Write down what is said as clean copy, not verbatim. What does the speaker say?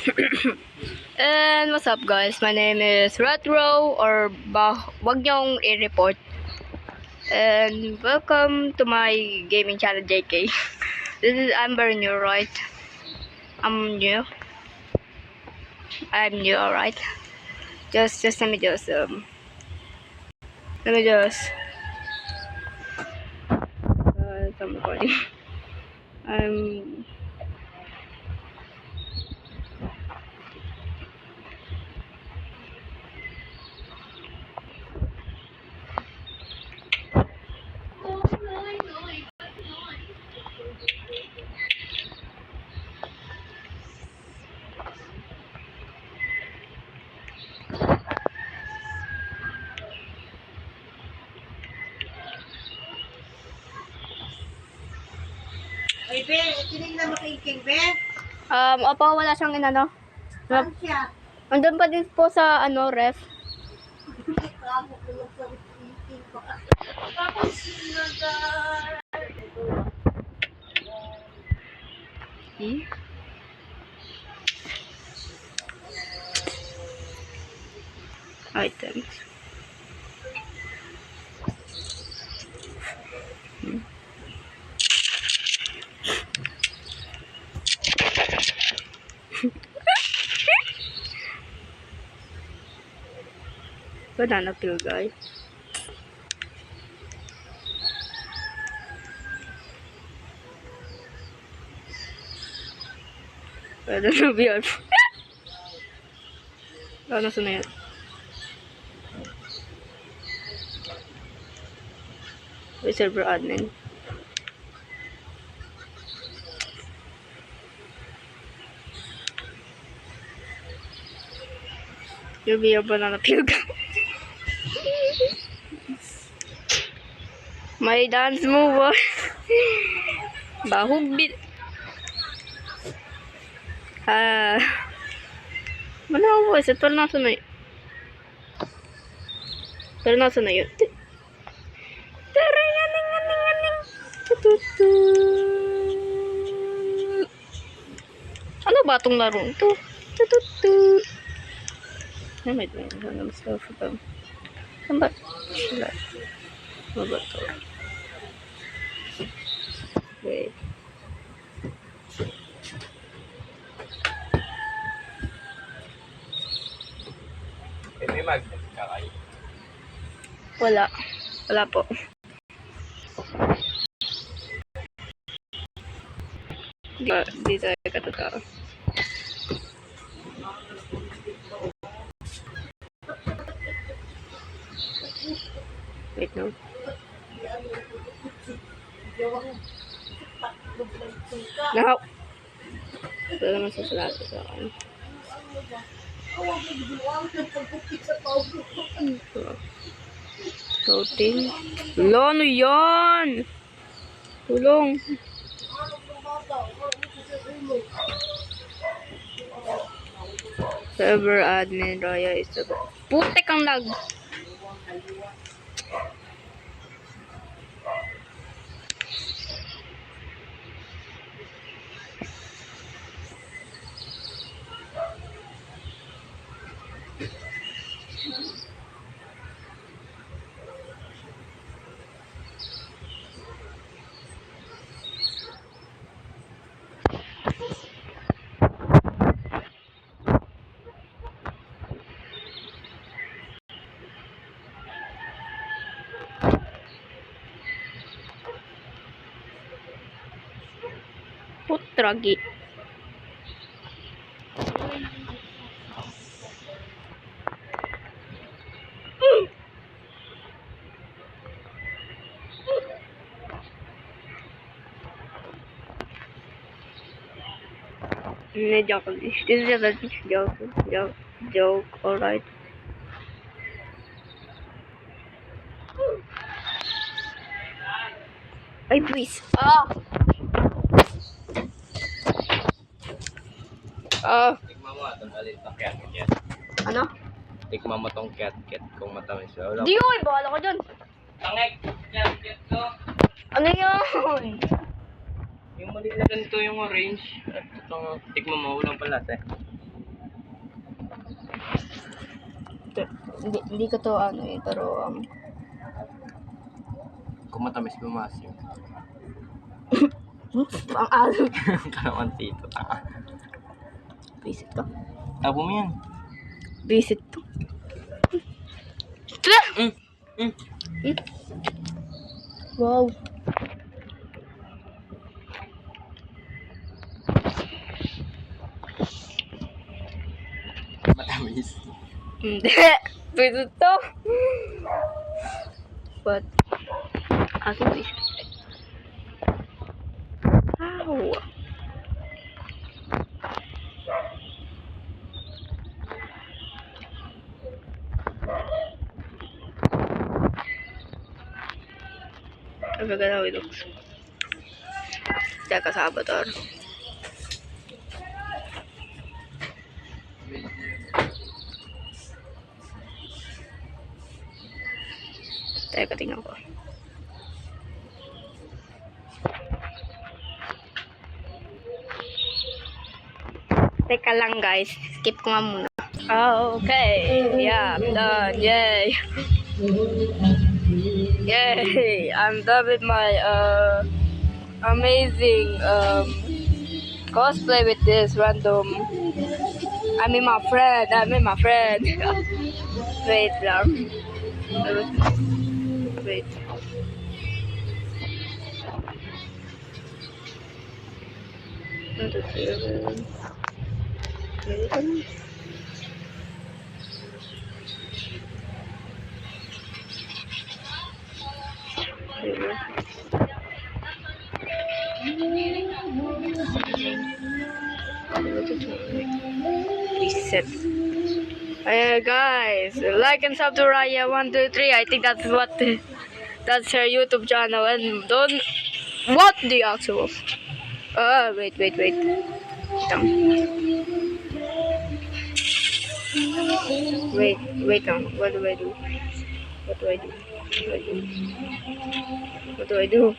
And what's up guys, my name is Retro or wag niyong i-report. And welcome to my gaming channel JK. I'm very new, right? I'm new, alright. Just let me just I'm recording. I'm Ay, be, tinig na makiking, be. opo, wala siyang inano. Saan siya? Andun pa din po sa ref. Kamo ko yung pag-iking ko. Tapos, Items. Banana peel, guys. Pwede na biyar. Ano sa na yan? Server admin. You'll be your banana peel. May dance move. Bahog bit. Mana ako isa pero nasa na yun. Pero nasa na yun. Ano ba itong laro ito? Wait. Ano mas laro ito? Ano ba? Ano ba ito? Wait. May magnet ka kayo? Wala. Wala po. Di tayo katotoo. Wait, no. Now. Ito naman sa salado sa akin. Floating. Lo, ano yan? Tulong. Server admin Raya is the putek ang lag. Putragi. Joke. This is just a joke. Alright. Ay, please. Tikman mo itong alit na cat. Ano? Tikman mo itong cat kung matamis. Wala. Di yun, bahala ko dyan. Tangek! Cat to. Ano yun? Yung maliit na ganito yung orange. At itong tikman mo, walang palat eh. Hindi ko to ano eh, pero Kung matamis bumasim. ang alam. Kalamansi ito. Tanga. Visit to. Tabo mo yan. Visit to. Wow. Matamis. Hindi. Visit to. But, aso visit. Wow. I forgot how it looks. Teka sa avatar. Teka, tingnan ko. Teka lang guys, skip ko nga muna. Okay, yeah, I'm done. Yay! Yay! I'm done with my amazing cosplay with this random. I mean my friend. Wait lang. Wait. Reset. Guys, like and sub to Raya 123. I think that's that's her YouTube channel. And don't what the actual? Wait. Down. Wait down. What do I do? What do I do?